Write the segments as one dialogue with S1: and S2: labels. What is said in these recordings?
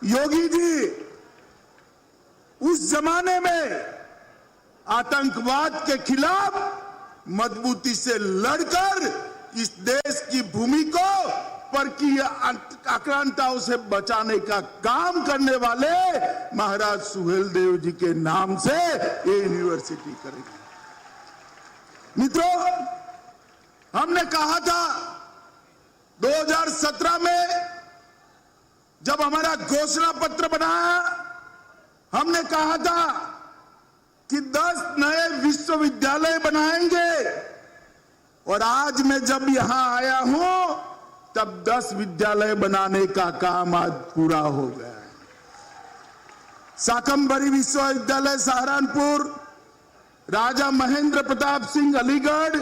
S1: योगी जी उस जमाने में आतंकवाद के खिलाफ मजबूती से लड़कर इस देश की भूमि को परकीय आक्रांताओं से बचाने का काम करने वाले महाराज सुहेलदेव जी के नाम से ये यूनिवर्सिटी करेगी। मित्रों, हमने कहा था 2017 में जब हमारा घोषणा पत्र बनाया, हमने कहा था कि 10 नए विश्वविद्यालय बनाएंगे, और आज मैं जब यहां आया हूं तब 10 विद्यालय बनाने का काम आज पूरा हो गया है। शाकंभरी विश्वविद्यालय सहारनपुर, राजा महेंद्र प्रताप सिंह अलीगढ़,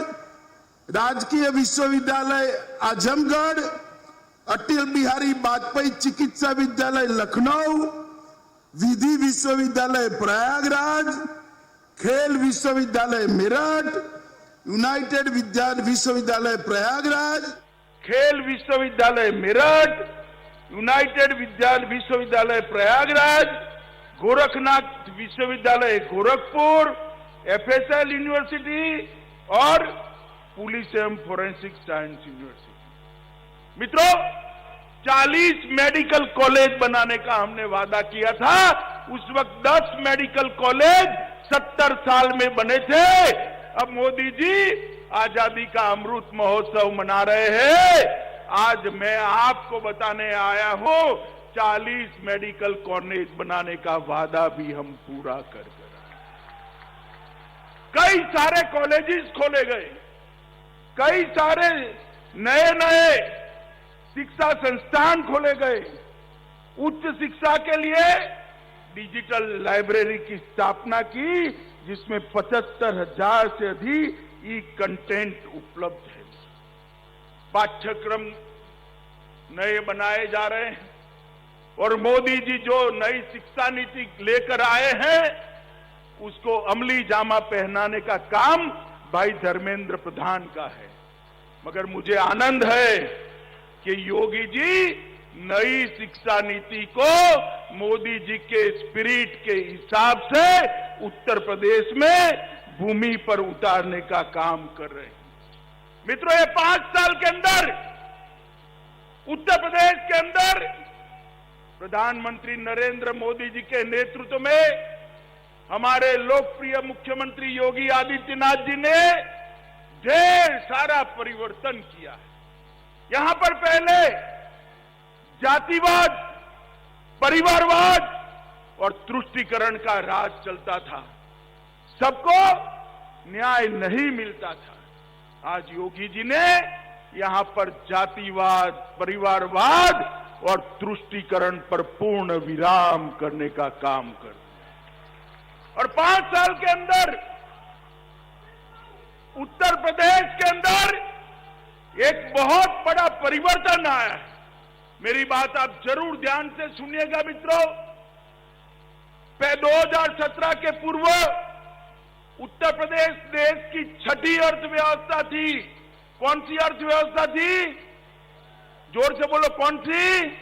S1: राजकीय विश्वविद्यालय आजमगढ़, अटल बिहारी वाजपेयी चिकित्सा विद्यालय लखनऊ, विधि विश्वविद्यालय प्रयागराज, खेल विश्वविद्यालय मेरठ, यूनाइटेड विश्वविद्यालय प्रयागराज, खेल विश्वविद्यालय मेरठ, यूनाइटेड विश्वविद्यालय प्रयागराज, गोरखनाथ विश्वविद्यालय गोरखपुर, एफएसएल यूनिवर्सिटी और पुलिस एवं फोरेंसिक साइंस यूनिवर्सिटी। मित्रों, 40 मेडिकल कॉलेज बनाने का हमने वादा किया था। उस वक्त 10 मेडिकल कॉलेज 70 साल में बने थे। अब मोदी जी आजादी का अमृत महोत्सव मना रहे हैं। आज मैं आपको बताने आया हूं 40 मेडिकल कॉलेज बनाने का वादा भी हम पूरा कर रहे हैं। कई सारे कॉलेजेस खोले गए, कई सारे नए नए शिक्षा संस्थान खोले गए। उच्च शिक्षा के लिए डिजिटल लाइब्रेरी की स्थापना की, जिसमें 75,000 से अधिक ई कंटेंट उपलब्ध है। पाठ्यक्रम नए बनाए जा रहे हैं और मोदी जी जो नई शिक्षा नीति लेकर आए हैं उसको अमली जामा पहनाने का काम भाई धर्मेंद्र प्रधान का है। मगर मुझे आनंद है कि योगी जी नई शिक्षा नीति को मोदी जी के स्पिरिट के हिसाब से उत्तर प्रदेश में भूमि पर उतारने का काम कर रहे हैं। मित्रों, ये 5 साल के अंदर उत्तर प्रदेश के अंदर प्रधानमंत्री नरेंद्र मोदी जी के नेतृत्व में हमारे लोकप्रिय मुख्यमंत्री योगी आदित्यनाथ जी ने ढेर सारा परिवर्तन किया है। यहां पर पहले जातिवाद, परिवारवाद और तुष्टीकरण का राज चलता था, सबको न्याय नहीं मिलता था। आज योगी जी ने यहां पर जातिवाद, परिवारवाद और तुष्टीकरण पर पूर्ण विराम करने का काम कर दिया। और 5 साल के अंदर उत्तर प्रदेश के अंदर एक बहुत बड़ा परिवर्तन आया है। मेरी बात आप जरूर ध्यान से सुनिएगा मित्रों। 2017 के पूर्व उत्तर प्रदेश देश की 6ठी अर्थव्यवस्था थी। कौन सी अर्थव्यवस्था थी? जोर से बोलो, कौन सी?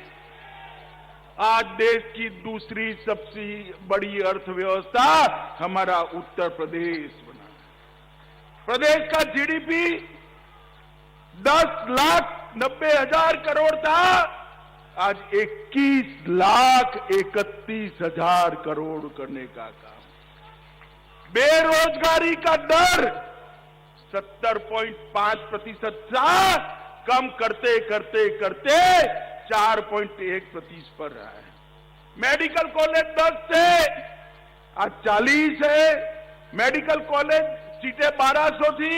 S1: आज देश की दूसरी सबसे बड़ी अर्थव्यवस्था हमारा उत्तर प्रदेश बना। प्रदेश का जीडीपी 10,90,000 करोड़ था, आज 21,31,000 करोड़ करने का काम। बेरोजगारी का दर 70.5% था, कम करते करते करते 4.1% पर रहा है। मेडिकल कॉलेज 10 थे, आज 40 है। मेडिकल कॉलेज सीटें 1200 थी,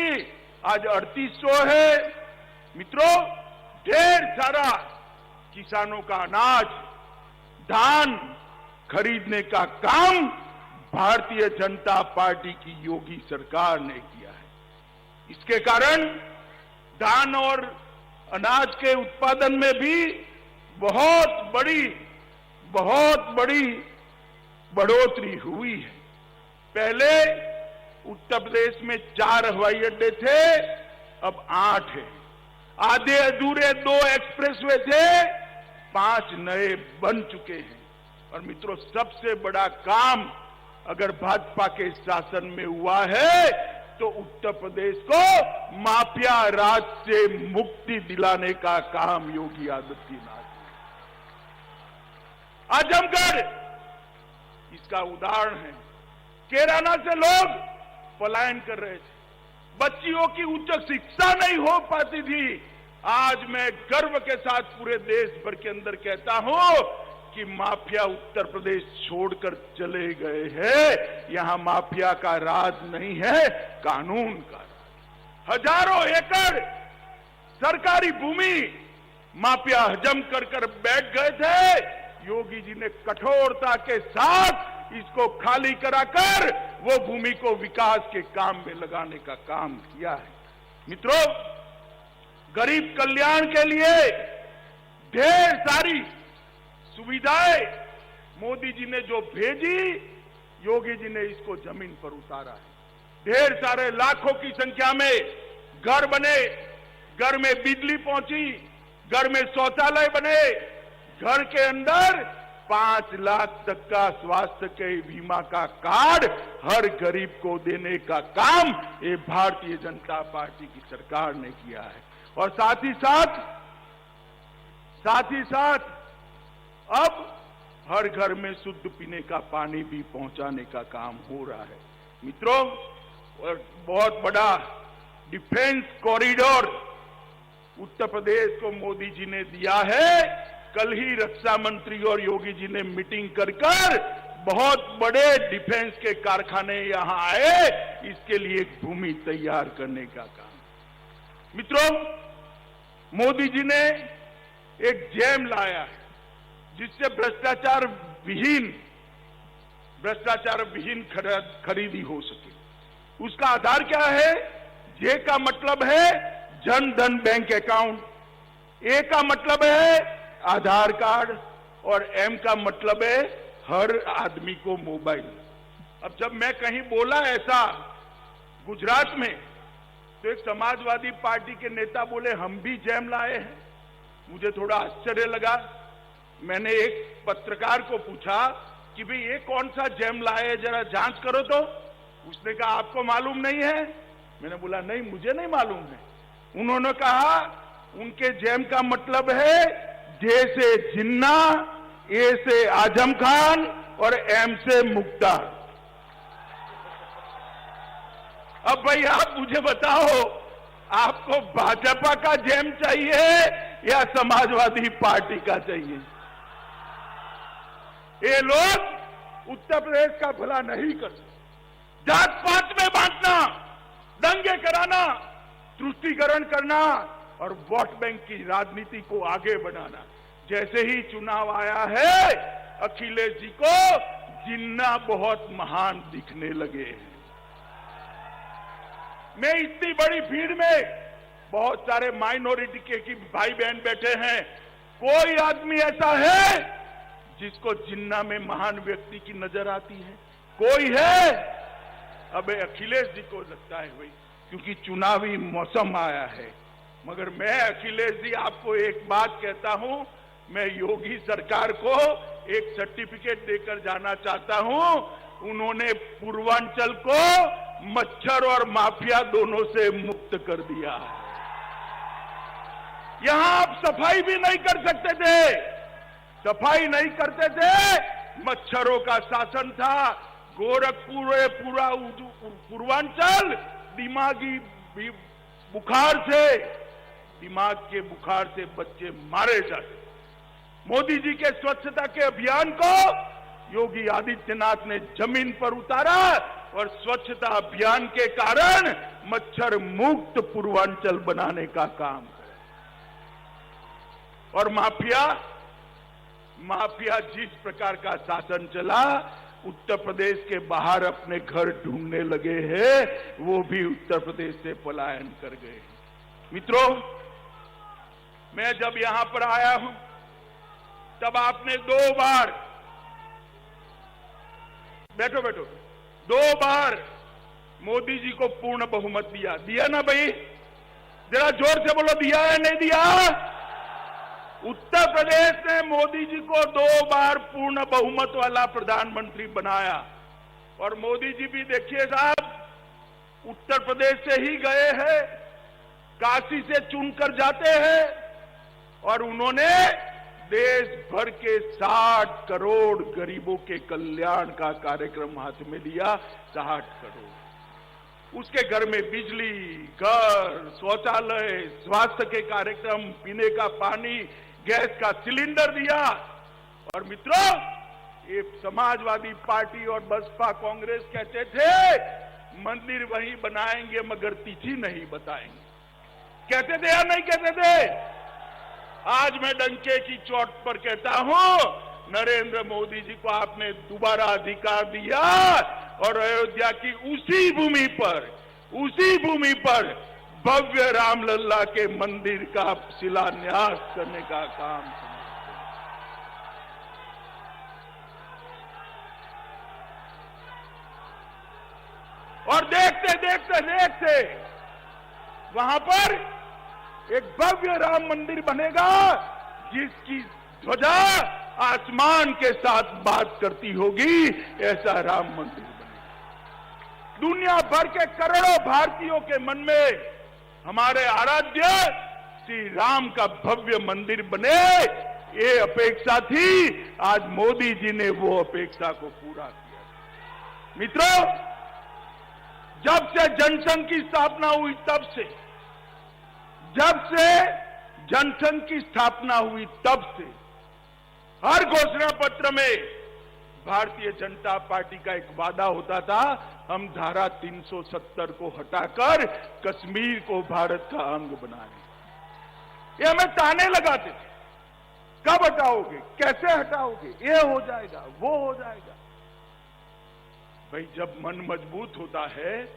S1: आज 3800 है। मित्रों, ढेर सारा किसानों का अनाज, धान खरीदने का काम भारतीय जनता पार्टी की योगी सरकार ने किया है। इसके कारण धान और अनाज के उत्पादन में भी बहुत बड़ी बढ़ोतरी हुई है। पहले उत्तर प्रदेश में 4 हवाई अड्डे थे, अब 8 है। आधे अधूरे 2 एक्सप्रेसवे थे, 5 नए बन चुके हैं। और मित्रों, सबसे बड़ा काम अगर भाजपा के शासन में हुआ है तो उत्तर प्रदेश को माफिया राज से मुक्ति दिलाने का काम योगी आदित्यनाथ ने। आजमगढ़ इसका उदाहरण है। कैराना से लोग पलायन कर रहे थे, बच्चियों की उच्च शिक्षा नहीं हो पाती थी। आज मैं गर्व के साथ पूरे देश भर के अंदर कहता हूं कि माफिया उत्तर प्रदेश छोड़कर चले गए हैं। यहां माफिया का राज नहीं है, कानून का राज। हजारों एकड़ सरकारी भूमि माफिया हजम कर बैठ गए थे। योगी जी ने कठोरता के साथ इसको खाली कराकर वो भूमि को विकास के काम में लगाने का काम किया है। मित्रों, गरीब कल्याण के लिए ढेर सारी सुविधाएं मोदी जी ने जो भेजी, योगी जी ने इसको जमीन पर उतारा है। ढेर सारे लाखों की संख्या में घर बने, घर में बिजली पहुंची, घर में शौचालय बने, घर के अंदर 5 लाख तक का स्वास्थ्य के बीमा का कार्ड हर गरीब को देने का काम ये भारतीय जनता पार्टी की सरकार ने किया है। और साथ ही साथ अब हर घर में शुद्ध पीने का पानी भी पहुंचाने का काम हो रहा है। मित्रों, बहुत बड़ा डिफेंस कॉरिडोर उत्तर प्रदेश को मोदी जी ने दिया है। कल ही रक्षा मंत्री और योगी जी ने मीटिंग कर बहुत बड़े डिफेंस के कारखाने यहां आए, इसके लिए एक भूमि तैयार करने का काम। मित्रों, मोदी जी ने एक जैम लाया है जिससे भ्रष्टाचार विहीन खरीदी हो सके। उसका आधार क्या है? जे का मतलब है जन धन बैंक अकाउंट, ए का मतलब है आधार कार्ड और एम का मतलब है हर आदमी को मोबाइल। अब जब मैं कहीं बोला ऐसा गुजरात में, तो एक समाजवादी पार्टी के नेता बोले हम भी जैम लाए हैं। मुझे थोड़ा आश्चर्य लगा। मैंने एक पत्रकार को पूछा कि भाई ये कौन सा जैम लाए, जरा जांच करो तो। उसने कहा आपको मालूम नहीं है? मैंने बोला नहीं, मुझे नहीं मालूम है। उन्होंने कहा उनके जैम का मतलब है जे से जिन्ना, ए से आजम खान और एम से मुख्तार। अब भाई आप मुझे बताओ, आपको भाजपा का जैम चाहिए या समाजवादी पार्टी का चाहिए? ये लोग उत्तर प्रदेश का भला नहीं कर सकते। जात पात में बांटना, दंगे कराना, तुष्टीकरण करना और वोट बैंक की राजनीति को आगे बढ़ाना। जैसे ही चुनाव आया है, अखिलेश जी को जिन्ना बहुत महान दिखने लगे हैं। मैं इतनी बड़ी भीड़ में बहुत सारे माइनॉरिटी के भाई बहन बैठे हैं, कोई आदमी ऐसा है जिसको जिन्ना में महान व्यक्ति की नजर आती है? कोई है? अब अखिलेश जी को लगता है भाई, क्योंकि चुनावी मौसम आया है। मगर मैं अखिलेश जी आपको एक बात कहता हूं, मैं योगी सरकार को एक सर्टिफिकेट देकर जाना चाहता हूं। उन्होंने पूर्वांचल को मच्छर और माफिया दोनों से मुक्त कर दिया है। यहां आप सफाई भी नहीं कर सकते थे, सफाई नहीं करते थे, मच्छरों का शासन था। गोरखपुर पूरा पूर्वांचल दिमागी बुखार से, दिमाग के बुखार से बच्चे मारे जाते। मोदी जी के स्वच्छता के अभियान को योगी आदित्यनाथ ने जमीन पर उतारा और स्वच्छता अभियान के कारण मच्छर मुक्त पूर्वांचल बनाने का काम किया। और माफिया जिस प्रकार का शासन चला, उत्तर प्रदेश के बाहर अपने घर ढूंढने लगे हैं, वो भी उत्तर प्रदेश से पलायन कर गए। मित्रों, मैं जब यहां पर आया हूं तब आपने 2 बार, बैठो 2 बार मोदी जी को पूर्ण बहुमत दिया ना भाई? जरा जोर से बोलो, दिया है नहीं दिया? उत्तर प्रदेश ने मोदी जी को 2 बार पूर्ण बहुमत वाला प्रधानमंत्री बनाया और मोदी जी भी देखिए साहब, उत्तर प्रदेश से ही गए हैं, काशी से चुनकर जाते हैं और उन्होंने देश भर के 60 करोड़ गरीबों के कल्याण का कार्यक्रम हाथ में लिया। 60 करोड़, उसके घर में बिजली, घर, शौचालय, स्वास्थ्य के कार्यक्रम, पीने का पानी, गैस का सिलेंडर दिया। और मित्रों, ये समाजवादी पार्टी और बसपा कांग्रेस कहते थे मंदिर वहीं बनाएंगे मगर तिथि नहीं बताएंगे। कहते थे या नहीं कहते थे? आज मैं डंके की चोट पर कहता हूं, नरेंद्र मोदी जी को आपने दोबारा अधिकार दिया और अयोध्या की उसी भूमि पर भव्य रामलला के मंदिर का शिलान्यास करने का काम किया। और देखते देखते देखते वहां पर एक भव्य राम मंदिर बनेगा जिसकी ध्वजा आसमान के साथ बात करती होगी। ऐसा राम मंदिर बनेगा। दुनिया भर के करोड़ों भारतीयों के मन में हमारे आराध्य श्री राम का भव्य मंदिर बने, ये अपेक्षा थी। आज मोदी जी ने वो अपेक्षा को पूरा किया। मित्रों, जब से जनसंघ की स्थापना हुई तब से हर घोषणा पत्र में भारतीय जनता पार्टी का एक वादा होता था, हम धारा 370 को हटाकर कश्मीर को भारत का अंग बनाएंगे। ये हमें ताने लगाते थे, कब हटाओगे, कैसे हटाओगे, ये हो जाएगा, वो हो जाएगा। भाई, जब मन मजबूत होता है,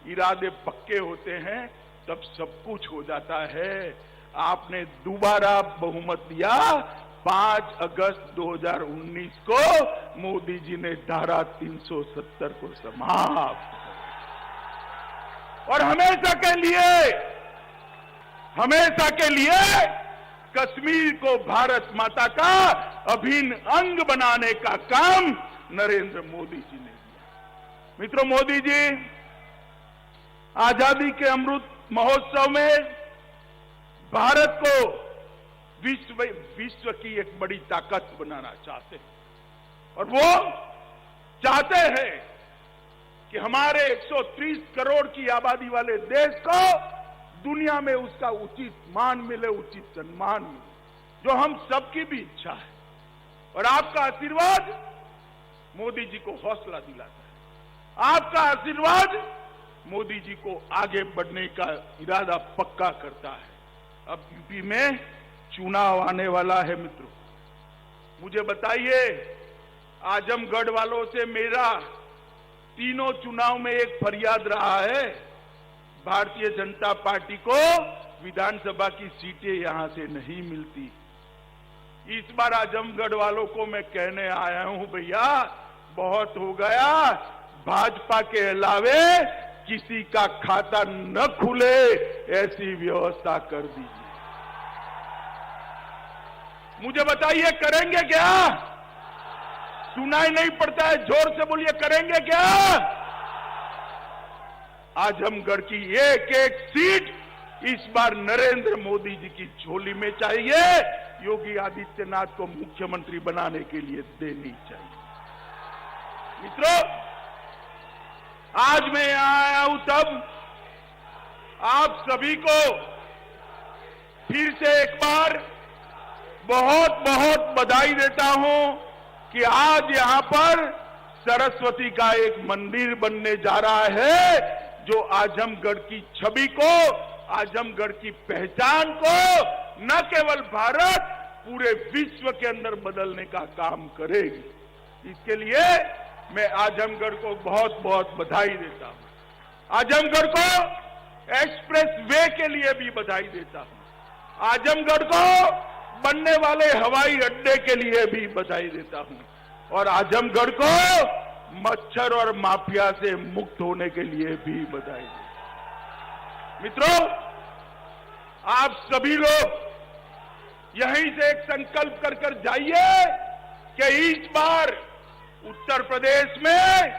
S1: इरादे पक्के होते हैं, तब सब कुछ हो जाता है। आपने दोबारा बहुमत दिया। 5 अगस्त 2019 को मोदी जी ने धारा 370 को समाप्त और हमेशा के लिए कश्मीर को भारत माता का अभिन्न अंग बनाने का काम नरेंद्र मोदी जी ने किया। मित्रों, मोदी जी आजादी के अमृत महोत्सव में भारत को विश्व की एक बड़ी ताकत बनाना चाहते हैं और वो चाहते हैं कि हमारे 130 करोड़ की आबादी वाले देश को दुनिया में उसका उचित मान मिले, उचित सम्मान मिले, जो हम सबकी भी इच्छा है। और आपका आशीर्वाद मोदी जी को हौसला दिलाता है। आपका आशीर्वाद मोदी जी को आगे बढ़ने का इरादा पक्का करता है। अब यूपी में चुनाव आने वाला है। मित्रों, मुझे बताइए, आजमगढ़ वालों से मेरा तीनों चुनाव में एक फरियाद रहा है, भारतीय जनता पार्टी को विधानसभा की सीटें यहां से नहीं मिलती। इस बार आजमगढ़ वालों को मैं कहने आया हूं, भैया बहुत हो गया, भाजपा के अलावे किसी का खाता न खुले ऐसी व्यवस्था कर दीजिए। मुझे बताइए, करेंगे क्या? सुनाई नहीं पड़ता है, जोर से बोलिए, करेंगे क्या? आजमगढ़ की एक एक सीट इस बार नरेंद्र मोदी जी की झोली में चाहिए, योगी आदित्यनाथ को मुख्यमंत्री बनाने के लिए देनी चाहिए। मित्रों, आज मैं यहां आया हूं तब आप सभी को फिर से एक बार बहुत बहुत बधाई देता हूं कि आज यहां पर सरस्वती का एक मंदिर बनने जा रहा है, जो आजमगढ़ की छवि को, आजमगढ़ की पहचान को न केवल भारत, पूरे विश्व के अंदर बदलने का काम करेगी। इसके लिए मैं आजमगढ़ को बहुत बहुत बधाई देता हूं। आजमगढ़ को एक्सप्रेस वे के लिए भी बधाई देता हूं। आजमगढ़ को बनने वाले हवाई अड्डे के लिए भी बधाई देता हूं और आजमगढ़ को मच्छर और माफिया से मुक्त होने के लिए भी बधाई देता हूं। मित्रों, आप सभी लोग यहीं से एक संकल्प कर कर जाइए कि इस बार उत्तर प्रदेश में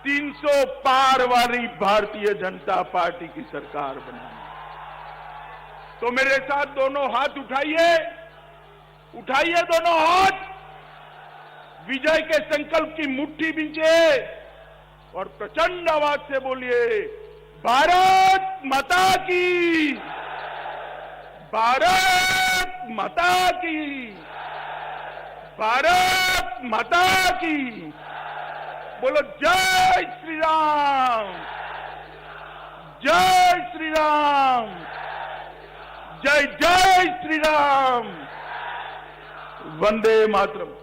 S1: 300 पार वाली भारतीय जनता पार्टी की सरकार बनानी। तो मेरे साथ दोनों हाथ उठाइए, उठाइए दोनों हाथ, विजय के संकल्प की मुट्ठी बींचे और प्रचंड आवाज से बोलिए, भारत माता की, भारत माता की, भारत माता की। बोलो जय श्री राम, जय श्री राम, जय जय श्री राम, वंदे मातरम।